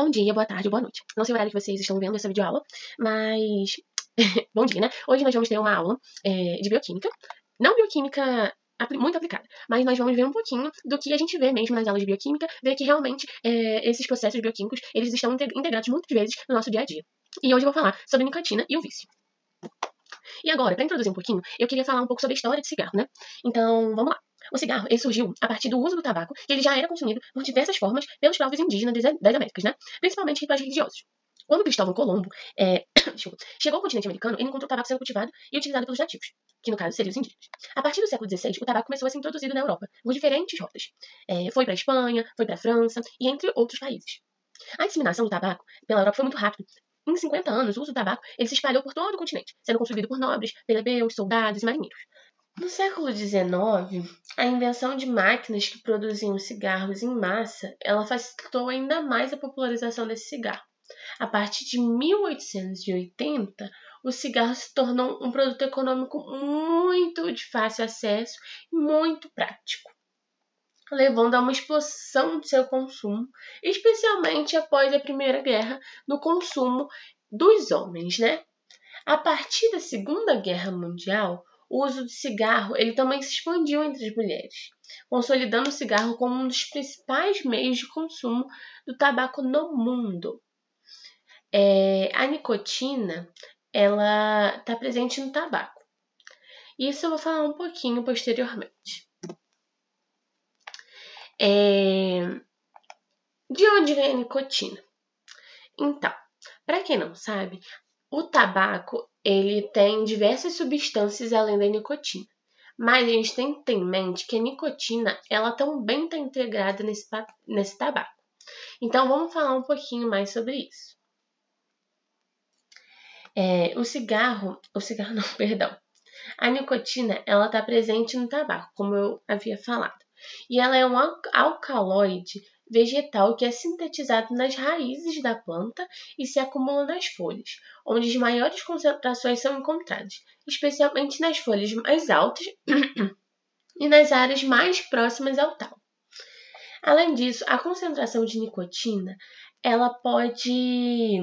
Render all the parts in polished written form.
Bom dia, boa tarde, boa noite. Não sei o horário que vocês estão vendo essa videoaula, mas bom dia, né? Hoje nós vamos ter uma aula de bioquímica. Não bioquímica muito aplicada, mas nós vamos ver um pouquinho do que a gente vê mesmo nas aulas de bioquímica, ver que realmente esses processos bioquímicos, eles estão integrados muitas vezes no nosso dia a dia. E hoje eu vou falar sobre nicotina e o vício. E agora, para introduzir um pouquinho, eu queria falar um pouco sobre a história do cigarro, né? Então, vamos lá. O cigarro, ele surgiu a partir do uso do tabaco, que ele já era consumido por diversas formas pelos povos indígenas das Américas, né? Principalmente rituais religiosos. Quando Cristóvão Colombo chegou ao continente americano, ele encontrou o tabaco sendo cultivado e utilizado pelos nativos, que no caso seriam os indígenas. A partir do século XVI, o tabaco começou a ser introduzido na Europa, por diferentes rotas. Foi para a Espanha, foi para a França e entre outros países. A disseminação do tabaco pela Europa foi muito rápida. Em 50 anos, o uso do tabaco ele se espalhou por todo o continente, sendo consumido por nobres, plebeus, soldados e marinheiros. No século XIX, a invenção de máquinas que produziam cigarros em massa, ela facilitou ainda mais a popularização desse cigarro. A partir de 1880, o cigarro se tornou um produto econômico muito de fácil acesso e muito prático, levando a uma explosão de seu consumo, especialmente após a Primeira Guerra, no consumo dos homens, né? A partir da Segunda Guerra Mundial, o uso de cigarro ele também se expandiu entre as mulheres, consolidando o cigarro como um dos principais meios de consumo do tabaco no mundo. A nicotina ela está presente no tabaco. Isso eu vou falar um pouquinho posteriormente. De onde vem a nicotina? Então, para quem não sabe, o tabaco ele tem diversas substâncias além da nicotina. Mas a gente tem que ter em mente que a nicotina ela também está integrada nesse tabaco. Então, vamos falar um pouquinho mais sobre isso. O cigarro não, perdão. A nicotina ela está presente no tabaco, como eu havia falado. E ela é um alcaloide vegetal que é sintetizado nas raízes da planta e se acumula nas folhas, onde as maiores concentrações são encontradas, especialmente nas folhas mais altas e nas áreas mais próximas ao talo. Além disso, a concentração de nicotina ela pode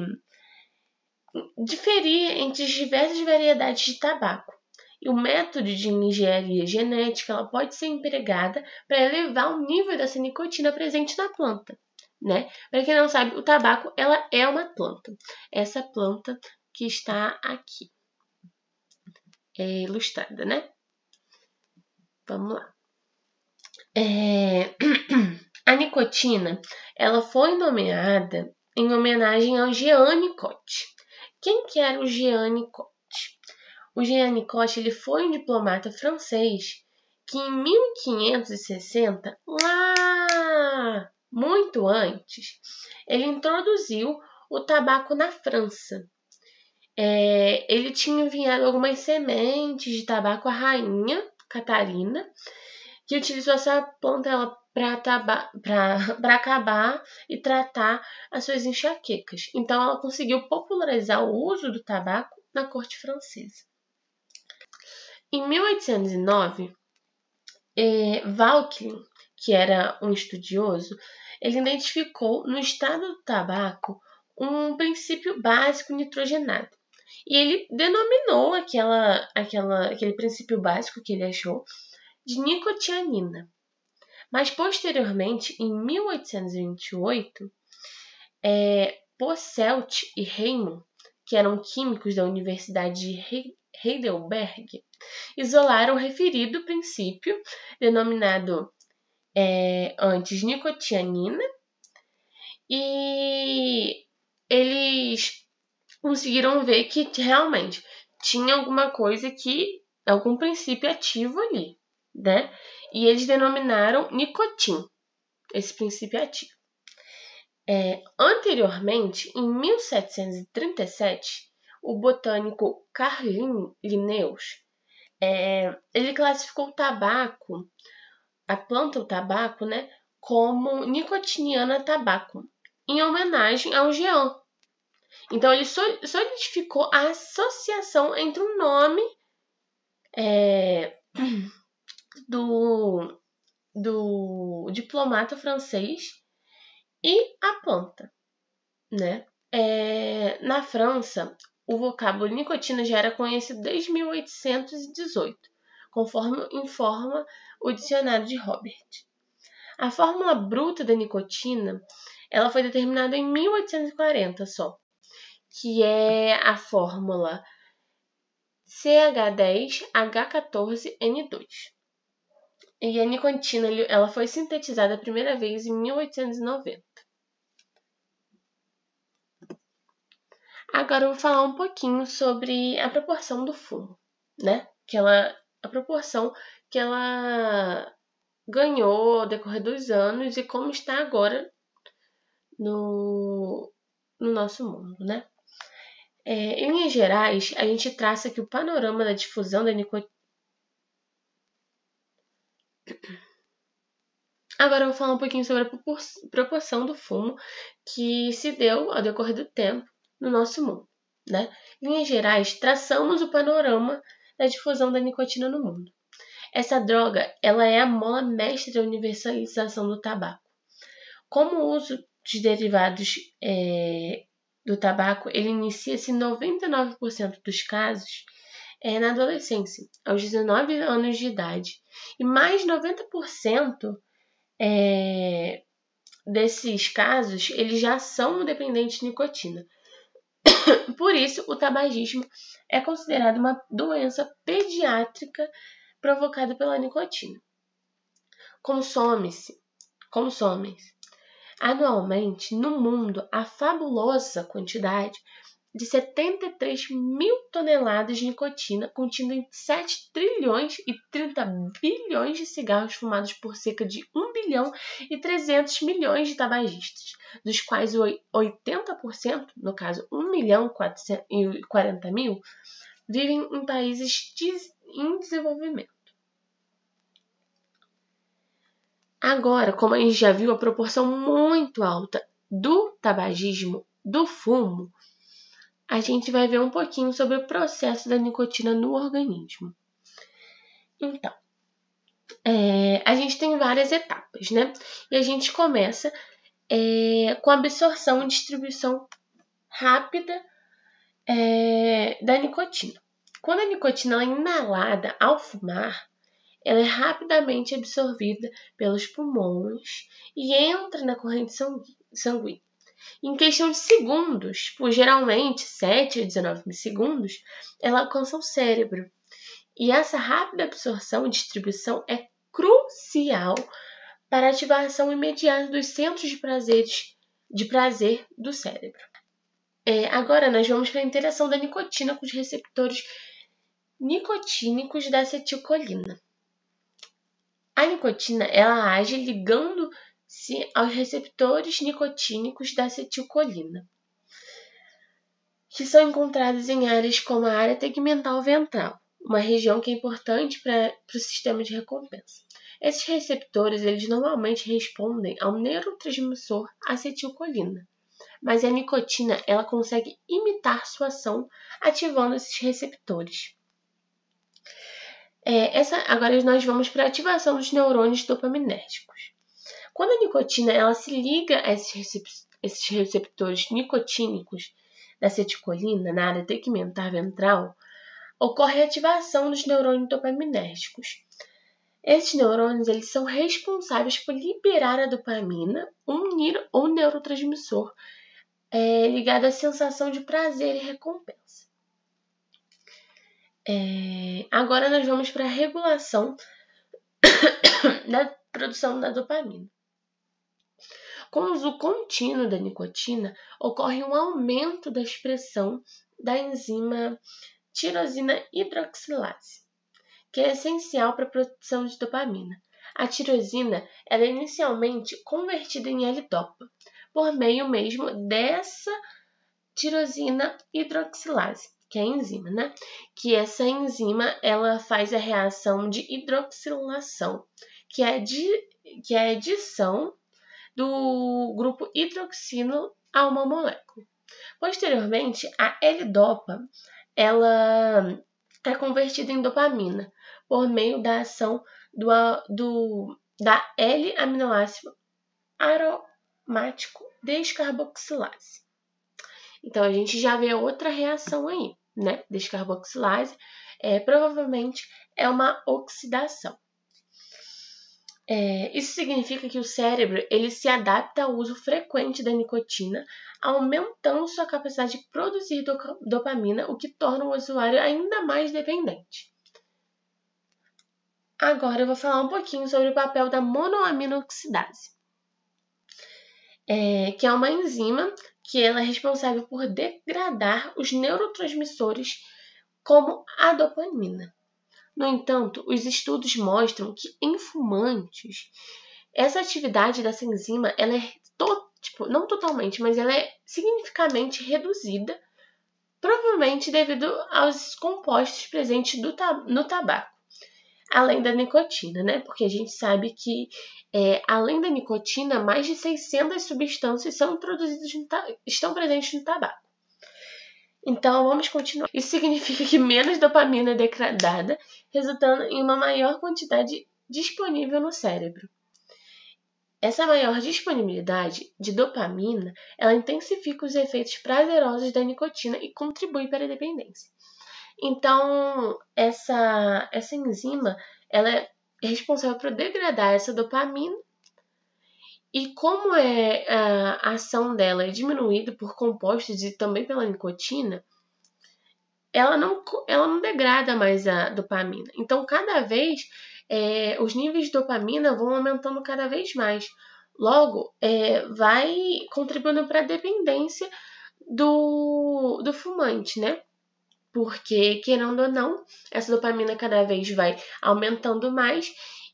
diferir entre as diversas variedades de tabaco. E o método de engenharia genética ela pode ser empregada para elevar o nível dessa nicotina presente na planta, né? Para quem não sabe, o tabaco ela é uma planta. Essa planta que está aqui é ilustrada, né? Vamos lá. A nicotina ela foi nomeada em homenagem ao Jean Nicot. Quem que era o Jean Nicot? O Jean Nicot ele foi um diplomata francês que em 1560, lá muito antes, ele introduziu o tabaco na França. Ele tinha enviado algumas sementes de tabaco à rainha Catarina, que utilizou essa planta para acabar e tratar as suas enxaquecas. Então, ela conseguiu popularizar o uso do tabaco na corte francesa. Em 1809, Vauquelin, que era um estudioso, ele identificou no estado do tabaco um princípio básico nitrogenado. E ele denominou aquele princípio básico que ele achou de nicotianina. Mas, posteriormente, em 1828, Posselt e Raymond, que eram químicos da Universidade de Heidelberg, isolaram o referido princípio, denominado antes nicotianina, e eles conseguiram ver que realmente tinha alguma coisa algum princípio ativo ali, né? E eles denominaram nicotin, esse princípio ativo. Anteriormente, em 1737, o botânico Carl Linnaeus ele classificou o tabaco, a planta do tabaco, né, como Nicotiana tabacum, em homenagem ao Jean. Então, ele solidificou a associação entre o nome do diplomata francês e a planta. né? Na França, o vocábulo nicotina já era conhecido desde 1818, conforme informa o dicionário de Robert. A fórmula bruta da nicotina, ela foi determinada em 1840 só, que é a fórmula CH10H14N2. E a nicotina, ela foi sintetizada a primeira vez em 1890. Agora eu vou falar um pouquinho sobre a proporção do fumo, né? A proporção que ela ganhou ao decorrer dos anos e como está agora no nosso mundo, né? Em linhas gerais, a gente traça aqui o panorama da difusão da nicotina. Agora eu vou falar um pouquinho sobre a proporção do fumo que se deu ao decorrer do tempo no nosso mundo, né? Em linhas gerais, traçamos o panorama da difusão da nicotina no mundo. Essa droga, ela é a mola mestre da universalização do tabaco. Como o uso dos derivados do tabaco, ele inicia-se em 99% dos casos na adolescência, aos 19 anos de idade. E mais 90% desses casos, eles já são dependentes de nicotina. Por isso, o tabagismo é considerado uma doença pediátrica provocada pela nicotina. Consome-se anualmente no mundo a fabulosa quantidade de 73 mil toneladas de nicotina, contida em 7 trilhões e 30 bilhões de cigarros fumados por cerca de 1 bilhão e 300 milhões de tabagistas, dos quais 80%, no caso 1 milhão e 40 mil, vivem em países em desenvolvimento. Agora, como a gente já viu a proporção muito alta do tabagismo, do fumo, a gente vai ver um pouquinho sobre o processo da nicotina no organismo. Então, a gente tem várias etapas, né? E a gente começa com a absorção e distribuição rápida da nicotina. Quando a nicotina é inalada ao fumar, ela é rapidamente absorvida pelos pulmões e entra na corrente sanguínea. Em questão de segundos, por geralmente 7 a 19 segundos, ela alcança o cérebro. E essa rápida absorção e distribuição é crucial para a ativação imediata dos centros de prazer do cérebro. Agora nós vamos para a interação da nicotina com os receptores nicotínicos da acetilcolina. A nicotina, ela age ligando-se aos receptores nicotínicos da acetilcolina, que são encontrados em áreas como a área tegmental ventral, uma região que é importante para o sistema de recompensa. Esses receptores, eles normalmente respondem ao neurotransmissor acetilcolina, mas a nicotina, ela consegue imitar sua ação ativando esses receptores. Agora nós vamos para a ativação dos neurônios dopaminérgicos. Quando a nicotina ela se liga a esses receptores nicotínicos da acetilcolina na área tegmentar ventral, ocorre a ativação dos neurônios dopaminérgicos. Esses neurônios eles são responsáveis por liberar a dopamina, um neurotransmissor ligado à sensação de prazer e recompensa. Agora nós vamos para a regulação da produção da dopamina. Com o uso contínuo da nicotina, ocorre um aumento da expressão da enzima tirosina hidroxilase, que é essencial para a produção de dopamina. A tirosina ela é inicialmente convertida em L-dopa, por meio mesmo dessa tirosina hidroxilase, que é a enzima, né? Que essa enzima ela faz a reação de hidroxilação, que é a adição do grupo hidroxilo a uma molécula. Posteriormente, a L-dopa ela é convertida em dopamina por meio da ação da L-aminoácido aromático descarboxilase. Então, a gente já vê outra reação aí, né? Descarboxilase, provavelmente é uma oxidação. Isso significa que o cérebro ele se adapta ao uso frequente da nicotina, aumentando sua capacidade de produzir dopamina, o que torna o usuário ainda mais dependente. Agora eu vou falar um pouquinho sobre o papel da monoaminoxidase, que é uma enzima que ela é responsável por degradar os neurotransmissores como a dopamina. No entanto, os estudos mostram que em fumantes, essa atividade dessa enzima ela é não totalmente, mas ela é significativamente reduzida, provavelmente devido aos compostos presentes no tabaco, além da nicotina, né? Porque a gente sabe que, além da nicotina, mais de 600 substâncias estão presentes no tabaco. Então, vamos continuar. Isso significa que menos dopamina é degradada, resultando em uma maior quantidade disponível no cérebro. Essa maior disponibilidade de dopamina, ela intensifica os efeitos prazerosos da nicotina e contribui para a dependência. Então, essa enzima, ela é responsável por degradar essa dopamina, e como a ação dela é diminuída por compostos e também pela nicotina, ela não degrada mais a dopamina. Então, cada vez, os níveis de dopamina vão aumentando cada vez mais. Logo, vai contribuindo para a dependência do fumante, né? Porque, querendo ou não, essa dopamina cada vez vai aumentando mais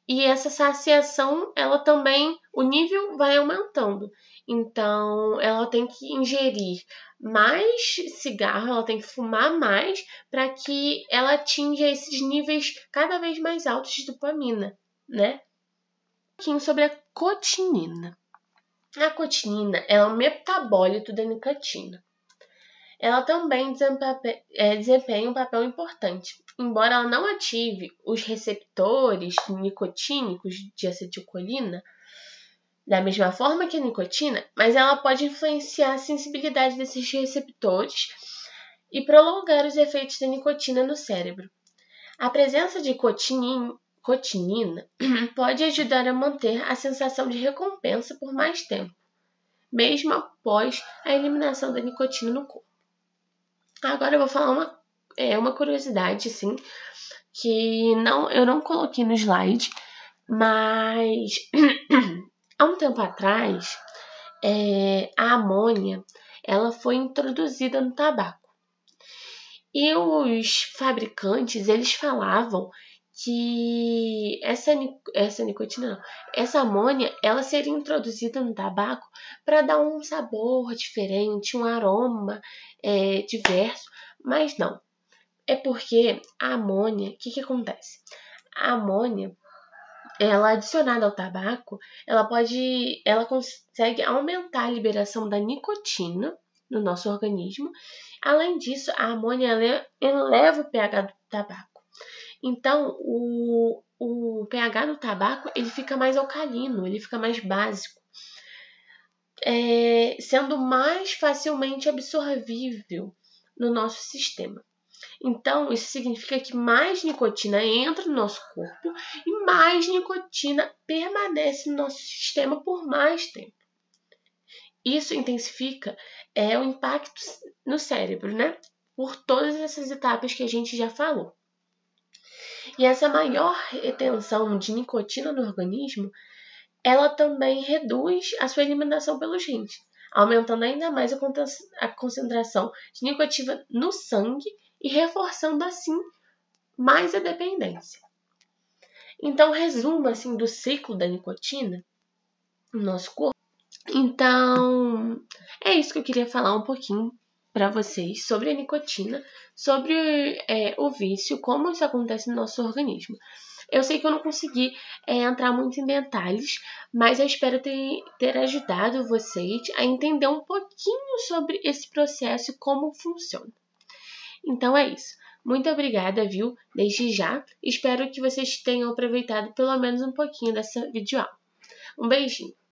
e essa saciação, ela também, o nível vai aumentando. Então, ela tem que ingerir mais cigarro, ela tem que fumar mais para que ela atinja esses níveis cada vez mais altos de dopamina, né? Um pouquinho sobre a cotinina. A cotinina é um metabólito da nicotina. Ela também desempenha um papel importante. Embora ela não ative os receptores nicotínicos de acetilcolina da mesma forma que a nicotina, mas ela pode influenciar a sensibilidade desses receptores e prolongar os efeitos da nicotina no cérebro. A presença de cotinina pode ajudar a manter a sensação de recompensa por mais tempo, mesmo após a eliminação da nicotina no corpo. Agora eu vou falar uma curiosidade, assim, que eu não coloquei no slide, mas há um tempo atrás, a amônia ela foi introduzida no tabaco. E os fabricantes, eles falavam que essa amônia, ela seria introduzida no tabaco para dar um sabor diferente, um aroma diverso, mas não. É porque a amônia, o que acontece? A amônia, ela adicionada ao tabaco, ela consegue aumentar a liberação da nicotina no nosso organismo. Além disso, a amônia ela eleva o pH do tabaco. Então, o pH do tabaco ele fica mais alcalino, ele fica mais básico, sendo mais facilmente absorvível no nosso sistema. Então, isso significa que mais nicotina entra no nosso corpo e mais nicotina permanece no nosso sistema por mais tempo. Isso intensifica o impacto no cérebro, né? Por todas essas etapas que a gente já falou. E essa maior retenção de nicotina no organismo, ela também reduz a sua eliminação pelos rins, aumentando ainda mais a concentração de nicotina no sangue e reforçando assim mais a dependência. Então, resumo assim do ciclo da nicotina no nosso corpo. Então, é isso que eu queria falar um pouquinho para vocês sobre a nicotina, sobre o vício, como isso acontece no nosso organismo. Eu sei que eu não consegui entrar muito em detalhes, mas eu espero ter ajudado vocês a entender um pouquinho sobre esse processo e como funciona. Então é isso. Muito obrigada, viu? Desde já. Espero que vocês tenham aproveitado pelo menos um pouquinho dessa videoaula. Um beijinho!